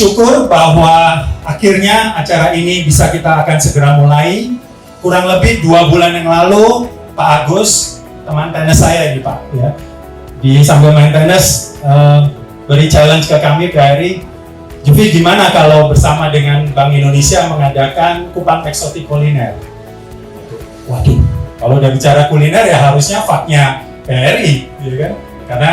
bersyukur bahwa akhirnya acara ini bisa kita akan segera mulai. Kurang lebih 2 bulan yang lalu, Pak Agus, teman tenis saya ini Pak, ya, di sambil main tenis beri challenge ke kami, Hari, Jufi gimana kalau bersama dengan Bank Indonesia mengadakan Kupang Eksotik Kuliner? Waduh, kalau udah bicara kuliner ya harusnya faknya BRI, ya kan? Karena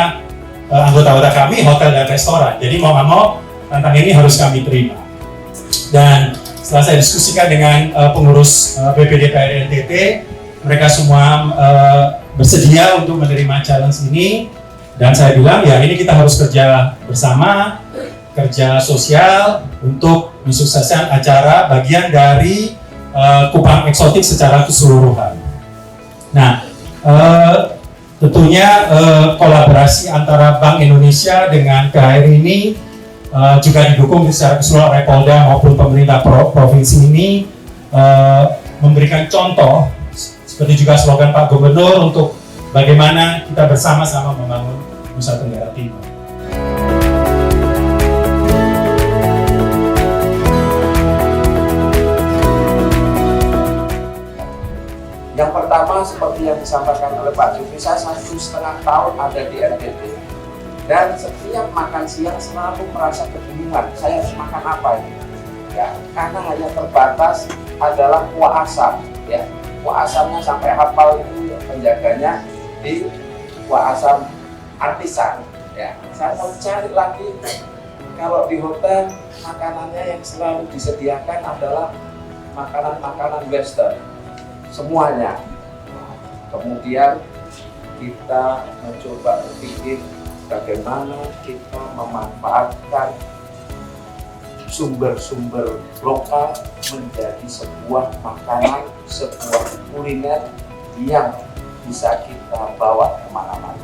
anggota-anggota kami hotel dan restoran, jadi mau nggak mau tantangan ini harus kami terima. Dan setelah saya diskusikan dengan pengurus BPD PRI NTT, mereka semua bersedia untuk menerima challenge ini, dan saya bilang ya ini kita harus kerja bersama, kerja sosial untuk mensukseskan acara bagian dari Kupang Eksotik secara keseluruhan. Nah, tentunya kolaborasi antara Bank Indonesia dengan KHRI ini juga didukung secara keseluruhan oleh Polda maupun pemerintah provinsi ini, memberikan contoh seperti juga slogan Pak Gubernur untuk bagaimana kita bersama-sama membangun Nusa Tenggara Timur. Yang pertama, seperti yang disampaikan oleh Pak Jufi, saya 1,5 tahun ada di NTT, dan setiap makan siang selalu merasa kebingungan, saya harus makan apa ini? Ya, karena hanya terbatas adalah kuah asam, ya. Kuah asamnya sampai hafal itu penjaganya di kuah asam artisan, ya. Saya mau cari lagi, kalau di hotel makanannya yang selalu disediakan adalah makanan-makanan western semuanya. Kemudian kita mencoba berpikir bagaimana kita memanfaatkan sumber-sumber lokal menjadi sebuah makanan, sebuah kuliner yang bisa kita bawa kemana-mana.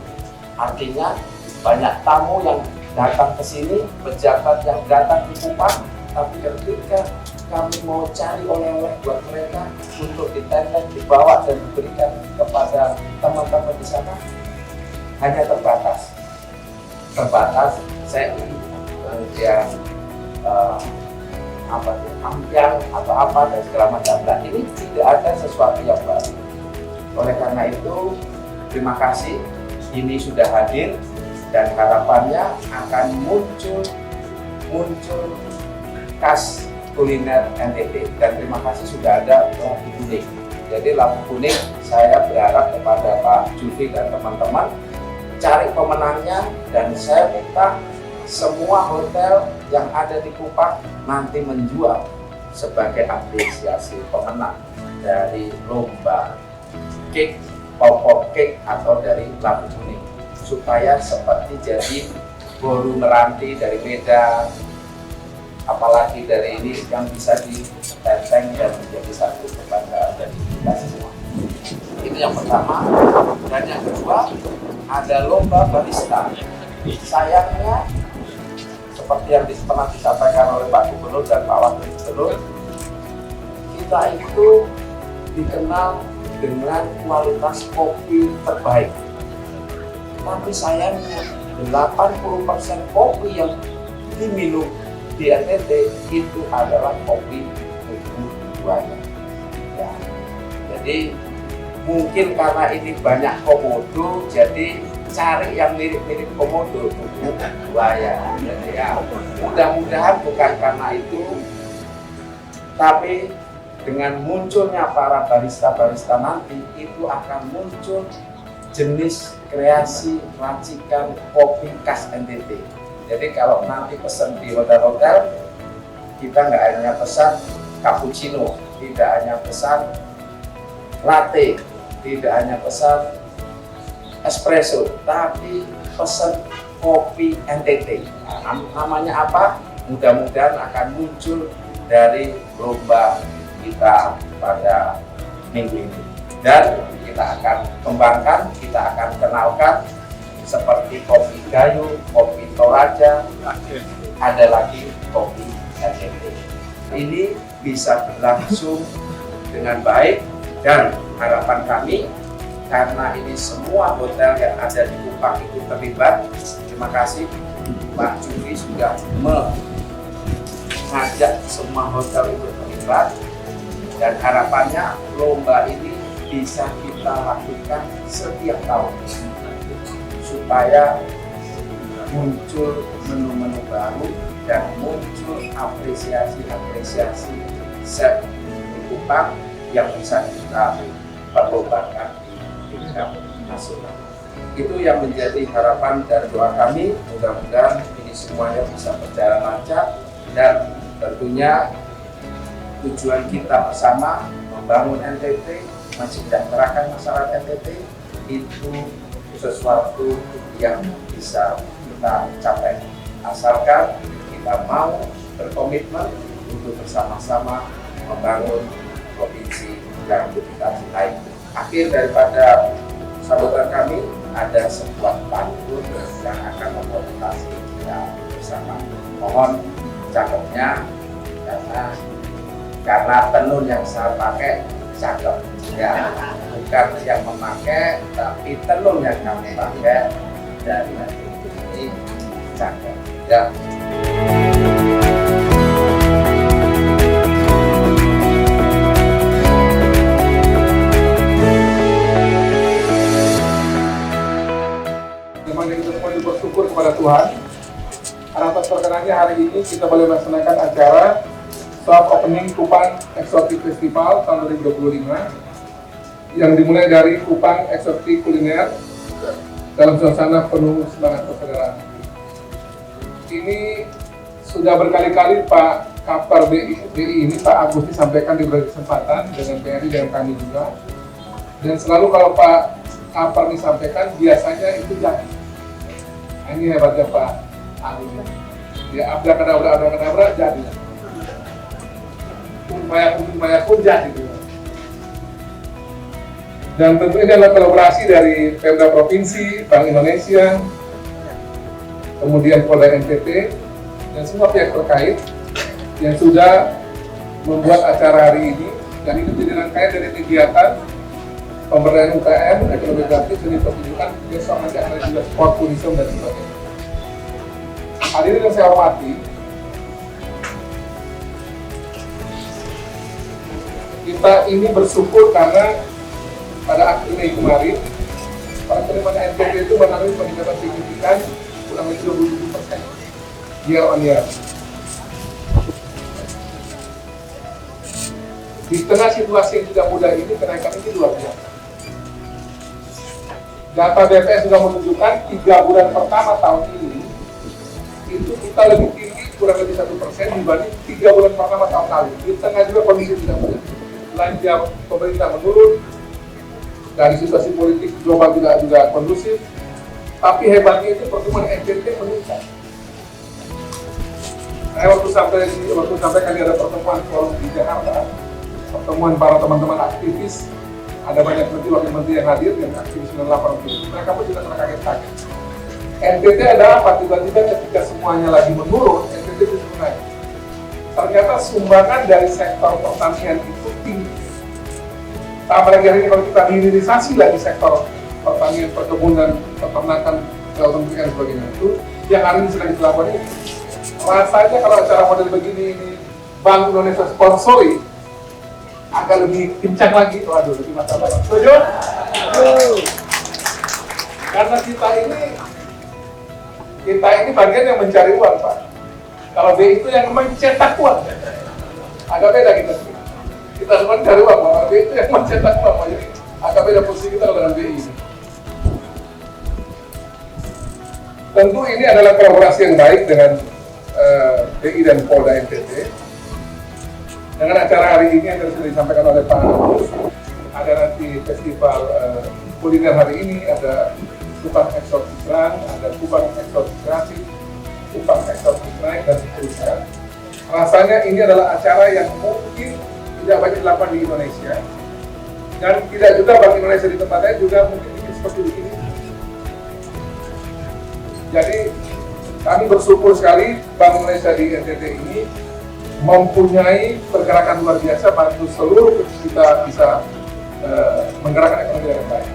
Artinya banyak tamu yang datang ke sini, pejabat yang datang di Kupang, tapi ketika kami mau cari oleh-oleh buat mereka untuk ditenteng, dibawa dan diberikan kepada teman-teman di sana, hanya terbatas. Saya ingin kemudian ampiang atau apa dan segala macam. Nah, ini tidak ada sesuatu yang baru. Oleh karena itu, terima kasih ini sudah hadir, dan harapannya akan muncul khas kuliner NTT. Dan terima kasih sudah ada lampu kuning. Jadi lampu kuning, saya berharap kepada Pak Jufi dan teman-teman cari pemenangnya, dan saya minta semua hotel yang ada di Kupang nanti menjual sebagai apresiasi pemenang dari lomba cake, pop cake atau dari lampu kuning, supaya seperti jadi bolu meranti dari Medan, apalagi dari ini yang bisa ditenteng dan menjadi satu kebanggaan dari kita semua. Itu yang pertama. Dan yang kedua, ada lomba barista. Sayangnya, seperti yang pernah disampaikan oleh Pak Gubernur dan Pak Wakil Gubernur, kita itu dikenal dengan kualitas kopi terbaik. Tapi sayangnya 80% kopi yang diminum di NTT itu adalah kopi buaya. Ya. Jadi mungkin karena ini banyak komodo, jadi cari yang mirip-mirip komodo, bukan buaya. Jadi ya, mudah-mudahan bukan karena itu, tapi dengan munculnya para barista-barista nanti, itu akan muncul jenis kreasi racikan kopi khas NTT. Jadi kalau nanti pesan di hotel-hotel, kita nggak hanya pesan cappuccino, tidak hanya pesan latte, tidak hanya pesan espresso, tapi pesan kopi NTT. Nah, namanya apa? Mudah-mudahan akan muncul dari lomba kita pada minggu ini. Dan kita akan kembangkan, kita akan kenalkan seperti kopi Gayo, kopi Toraja, ada lagi kopi NTT. Ini bisa berlangsung dengan baik, dan harapan kami, karena ini semua hotel yang ada di Kupang itu terlibat. Terima kasih Pak Jufi sudah ngajak semua hotel untuk terlibat, dan harapannya lomba ini bisa kita lakukan setiap tahun supaya muncul menu-menu baru dan muncul apresiasi chef di Kupang yang bisa kita perlombakan di tingkat nasional. Itu yang menjadi harapan dan doa kami. Mudah-mudahan ini semuanya bisa berjalan lancar, dan tentunya tujuan kita bersama membangun NTT, mensejahterakan masyarakat NTT, itu sesuatu yang bisa kita capai asalkan kita mau berkomitmen untuk bersama-sama membangun provinsi yang kita cintai. Akhir daripada sambutan kami, ada sebuah pantun yang akan memotivasi kita bersama. Mohon cakepnya, karena tenun yang saya pakai cakep ya, bukan yang memakai, tapi tenun yang kami pakai dari ini cakep ya. Memang kita semua bersyukur kepada Tuhan. Atas perkenannya hari ini kita boleh melaksanakan acara soft opening Kupang Exotic Festival tahun 2025 yang dimulai dari Kupang Exotic Kuliner dalam suasana penuh semangat persaudaraan. Ini sudah berkali-kali Pak Kapar BI ini Pak Agus disampaikan di berbagai kesempatan dengan PRI dan kami juga. Dan selalu kalau Pak Kapar disampaikan biasanya itu jadi. Nah, ini hebatnya Pak Agus. Ya abrakadabra jadi. Kumpaya pun jadi. Dan tentu ini adalah kolaborasi dari Pemda Provinsi, Bank Indonesia, kemudian Polda NTT, dan semua pihak terkait yang sudah membuat acara hari ini. Dan itu jadi rangkaian dari kegiatan pemberdayaan UKM, ekonomi kreatif, seni pertunjukan, besok nanti ada juga sport, tourism, dan sebagainya. Hadirin yang saya hormati, kita ini bersyukur karena pada akhir Mei kemarin, para penerimaan NTT itu mengalami peningkatan signifikan kurang lebih 27% year on year. Di tengah situasi yang tidak mudah ini, kenaikan ini luar biasa. Data BPS sudah menunjukkan 3 bulan pertama tahun ini, itu kita lebih tinggi kurang lebih 1% dibanding 3 bulan pertama tahun lalu. Di tengah juga kondisi tidak mudah. Belanja pemerintah menurun, dari situasi politik global juga kondusif, tapi hebatnya itu pertumbuhan NTT meningkat. Saya waktu sampai kali ada pertemuan forum di Jakarta, pertemuan para teman-teman aktivis, ada banyak menteri wakil menteri yang hadir dan aktivis 98 itu, mereka pun juga terkaget-kaget. NTT ada apa? Tiba-tiba ketika semuanya lagi menurun, NTT bisa naik. Ternyata sumbangan dari sektor pertanian itu tinggi. Apalagi hari ini kalau kita hilirisasi lagi sektor pertanian, perkebunan, peternakan, kelautan dan sebagainya itu yang hari ini sedang dilakukan ini. Rasanya kalau acara model begini ini Bank Indonesia sponsori agak lebih kencang lagi, waduh lebih masalah. Setuju? Karena kita ini bagian yang mencari uang, Pak. Kalau BI itu yang mencetak uang, agak beda kita. Kita semua cari uang, Pak. BI itu yang mencetak uang, Pak. Jadi agak beda posisi kita dengan BI ini. Tentu ini adalah kolaborasi yang baik dengan BI dan Polda NTT. Dengan acara hari ini yang sudah disampaikan oleh Pak Agus, ada nanti festival kuliner hari ini, ada Kupang Exotic Run, ada Kupang Exotic Kreatif, Kupang Exotic Night, dan seterusnya. Rasanya ini adalah acara yang mungkin tidak banyak dilakukan di Indonesia, dan tidak juga Bank Indonesia di tempatnya juga mungkin bikin seperti ini. Jadi kami bersyukur sekali Bank Indonesia di NTT ini mempunyai pergerakan luar biasa, bantu seluruh kita bisa menggerakkan ekonomi dengan baik.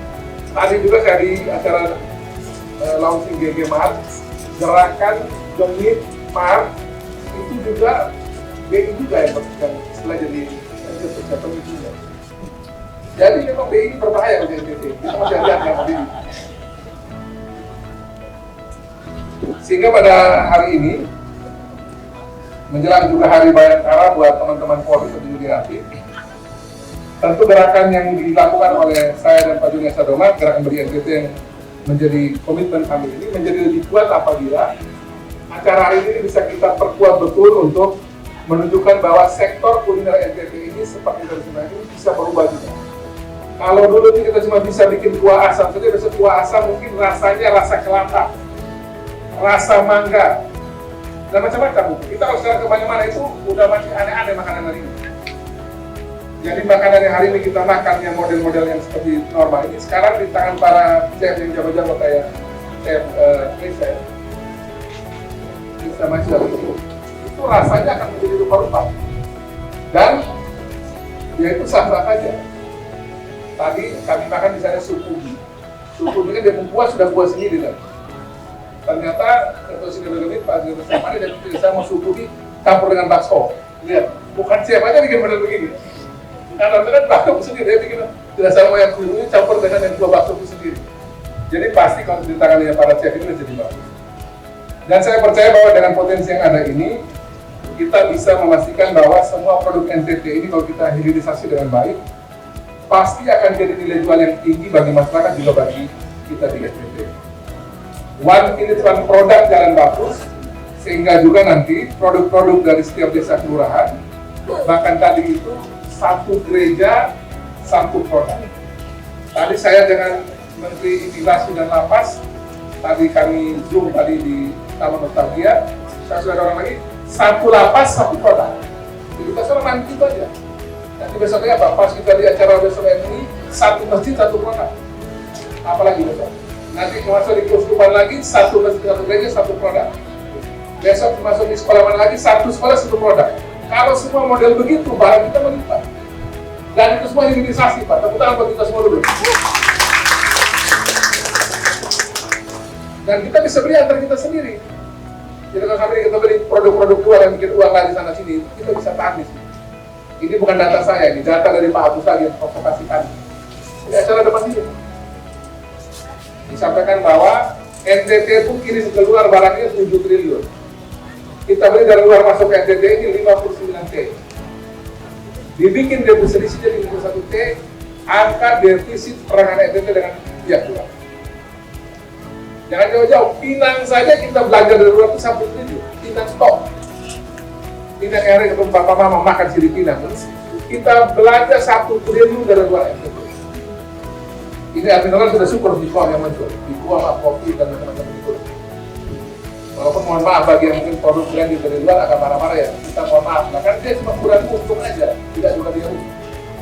Tadi juga saya di acara launching GG Mart, gerakan Gemit Mart itu juga BI juga yang setelah jadi pemicunya. Jadi memang BI ini berbahaya untuk NTT. Kita masih hati-hati sama BI. Sehingga pada hari ini menjelang juga Hari Bayangkara buat teman-teman Polri tentunya dilatih. Tentu gerakan yang dilakukan oleh saya dan Pak Junior Sadomat, gerakan Beri NTT yang menjadi komitmen kami ini menjadi lebih kuat apabila acara hari ini bisa kita perkuat betul untuk menunjukkan bahwa sektor kuliner NTT ini seperti tradisional ini bisa berubah juga. Kalau dulu ini kita cuma bisa bikin kuah asam saja, besok kuah asam mungkin rasanya rasa kelapa, rasa mangga, dan macam-macam. Kita kalau sekarang kemana-mana itu udah masih aneh-aneh makanan hari ini. Jadi makanan yang hari ini kita makan yang model-model yang seperti normal ini sekarang di tangan para chef yang jago-jago kayak chef Risa Masyar itu rasanya akan menjadi rupa-rupa dan ya itu sah-sah saja. Tadi kami makan di sana sukubi kan dia mempuas sudah puas sendiri kan. Ternyata ketua sini Pak Direktur Samari dan saya mau sukubi campur dengan bakso. Lihat, bukan siapa aja bikin model begini. Karena kan bakso sendiri, dia bikin tidak sama yang kurunya campur dengan yang dua bakso itu sendiri. Jadi pasti kalau ditangannya para chef ini jadi bagus. Dan saya percaya bahwa dengan potensi yang ada ini, kita bisa memastikan bahwa semua produk NTT ini kalau kita hilirisasi dengan baik, pasti akan jadi nilai jual yang tinggi bagi masyarakat juga bagi kita di NTT. One unit one produk jalan bagus, sehingga juga nanti produk-produk dari setiap desa kelurahan, bahkan tadi itu satu gereja, satu produk. Tadi saya dengan Menteri Imigrasi dan Lapas, tadi kami Zoom tadi di Taman Nostalgia, saya sudah dorong lagi, satu lapas, satu produk. Jadi kita suruh nanti itu aja. Nanti besoknya apa? Pas kita di acara besok ini, satu masjid, satu produk. Apalagi besok? Nanti masuk di keuskupan lagi, satu masjid, satu gereja, satu produk. Besok masuk di sekolah mana lagi, satu sekolah, satu produk. Kalau semua model begitu, barang kita melipat. Dan itu semua hilirisasi, Pak. Tepuk tangan buat kita semua dulu. Dan kita bisa beli antar kita sendiri. Jadi kalau sampai kita beli produk-produk luar yang bikin uang lagi sana sini, kita bisa tahan di sini. Ini bukan data saya, ini data dari Pak Agus lagi yang provokasi kami. Ini acara depan ini. Disampaikan bahwa NTT itu kirim keluar barangnya 7 triliun. Kita beli dari luar masuk ke NTT ini 59 T. Dibikin defisit jadi 51 T, angka defisit perangan NTT dengan pihak luar. Jangan jauh-jauh, Pinang saja kita belanja dari luar itu 1 triliun. Pinang stok. Pinang yang hari Bapak Mama makan siri Pinang. Kita belanja 1 triliun dari luar NTT. Ini artinya sudah syukur di kuah yang muncul. Di kuah, kopi, dan macam-macam itu. Walaupun mohon maaf bagi yang mungkin produk brand dari luar agak marah-marah ya. Kita mohon maaf, nah, kan dia cuma kurang untung aja. Tidak juga dia rugi.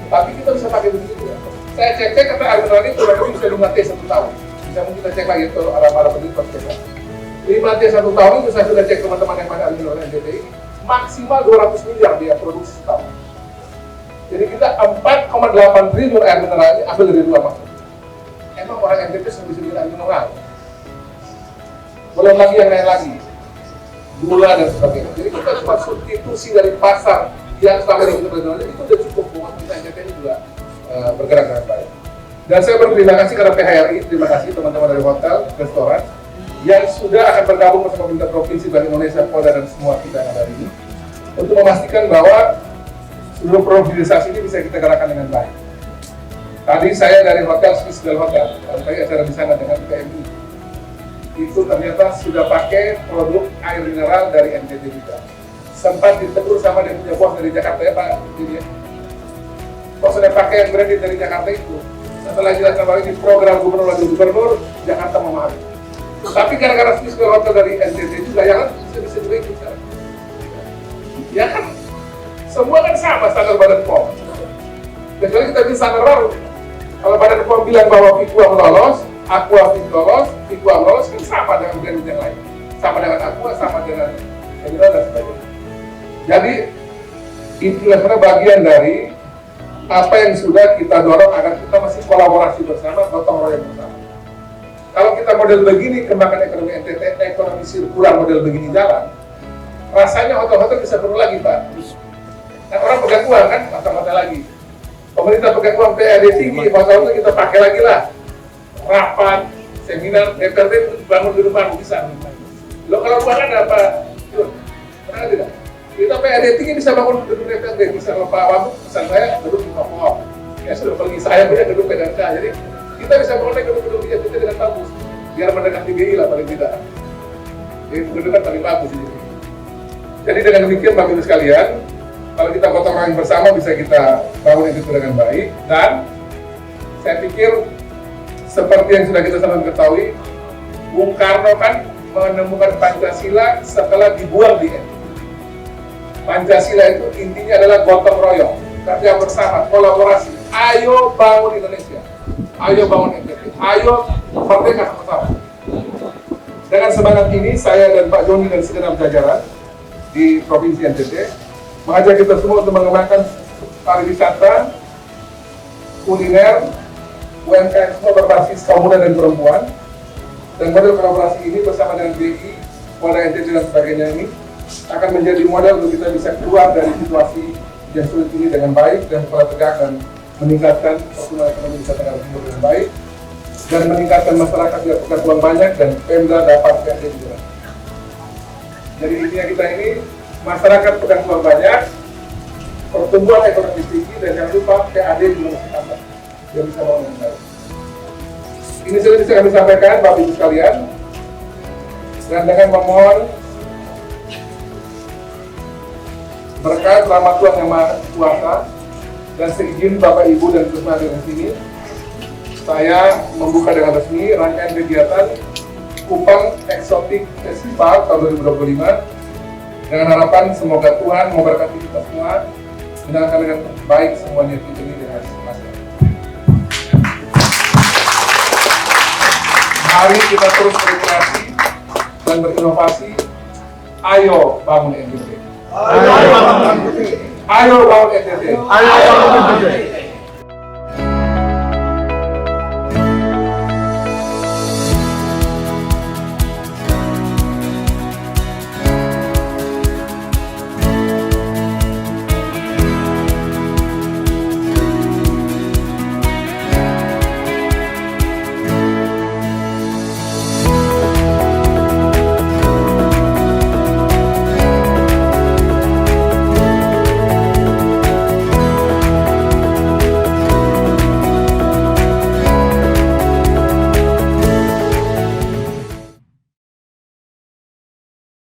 Tapi kita bisa pakai begitu ya. Saya cek-cek kata Arnold ini kurang lebih bisa 5 T 1 tahun. Bisa mungkin kita cek lagi itu arah-arah begitu. 5 T 1 tahun itu saya sudah cek teman-teman yang pada Arnold NTT ini. Maksimal 200 miliar dia produksi setahun. Jadi kita 4,8 triliun air mineral ini ambil dari luar masuk. Emang orang NTT sudah bisa bikin air mineral? Belum lagi yang lain lagi, gula dan sebagainya. Jadi kita cuma substitusi dari pasar yang selama ini kita berjalan itu sudah cukup buat kita NTT ini juga bergerak dengan baik. Dan saya berterima kasih kepada PHRI, terima kasih teman-teman dari hotel, restoran yang sudah akan bergabung bersama pemerintah provinsi Bank Indonesia, Polda dan semua kita yang ada ini untuk memastikan bahwa seluruh priorisasi ini bisa kita gerakkan dengan baik. Tadi saya dari hotel Swiss Bell Hotel, tadi acara di sana dengan PMI. Itu ternyata sudah pakai produk air mineral dari NTT juga. Sempat ditegur sama dia punya bos dari Jakarta ya Pak. Jadi, kok sudah pakai yang branded dari Jakarta itu. Setelah jelaskan bahwa ini program gubernur lagi gubernur, Jakarta memahami. Tapi gara-gara Swiss Bell Hotel dari NTT juga, yang kan bisa juga ikut sekarang. Ya kan, semua kan sama standar Badan POM. Kecuali kita bisa standar baru. Kalau Badan POM bilang bahwa Pikuang lolos, Aquafit lolos, Pikuang lolos, kan sama dengan brand yang lain. Sama dengan Aqua, sama dengan Emerald dan sebagainya. Jadi, itu sebenarnya bagian dari apa yang sudah kita dorong agar kita masih kolaborasi bersama, gotong royong bersama. Kalau kita model begini, kembangkan ekonomi NTT, ekonomi sirkular model begini jalan, rasanya hotel-hotel bisa perlu lagi Pak. pegang uang kan, mata-mata lagi. Pemerintah pegang uang PAD tinggi, masa itu kita pakai lagi lah. Rapat, seminar, DPRD bangun gedung baru bisa. Lo kalau uang kan apa? Yuk, pernah tidak? Kita PAD tinggi bisa bangun gedung DPRD, bisa Pak Wabuk, pesan saya gedung di Papua. Ya sudah pergi saya punya gedung PDK. Jadi kita bisa bangun gedung-gedung kita dengan bagus, biar mendekati BI lah paling tidak. Jadi gedung kan paling bagus. Jadi dengan demikian Bapak Ibu sekalian, kalau kita gotong royong bersama bisa kita bangun itu dengan baik. Dan saya pikir seperti yang sudah kita sama ketahui, Bung Karno kan menemukan Pancasila setelah dibuang di NTT. Pancasila itu intinya adalah gotong royong, kerja bersama, kolaborasi. Ayo bangun Indonesia, ayo bangun NTT, ayo merdeka bersama. Dengan semangat ini, saya dan Pak Joni dan segenap jajaran di Provinsi NTT mengajak kita semua untuk mengembangkan pariwisata, kuliner, UMKM semua berbasis kaum muda dan perempuan. Dan model kolaborasi ini bersama dengan BI, Polda NTT dan sebagainya ini akan menjadi model untuk kita bisa keluar dari situasi yang sulit ini dengan baik dan kepala tegak dan meningkatkan pertumbuhan ekonomi Nusa Tenggara Timur dengan baik dan meningkatkan masyarakat yang punya uang banyak dan Pemda dapat PAD juga. Jadi intinya kita ini masyarakat pegang uang banyak, pertumbuhan ekonomi tinggi dan jangan lupa PAD juga masih tambah yang bisa bangun dengan baik. Ini sudah bisa kami sampaikan Bapak Ibu sekalian, dan dengan memohon berkat rahmat Tuhan Yang Maha Kuasa dan seizin Bapak Ibu dan semua di sini, saya membuka dengan resmi rangkaian kegiatan Kupang Exotic Festival tahun 2025 dengan harapan semoga Tuhan memberkati kita semua, menjalankan dengan baik semuanya ini dengan masing-masing. Mari kita terus berkreasi dan berinovasi. Ayo bangun NTT. Ayo bangun NTT. Ayo bangun NTT.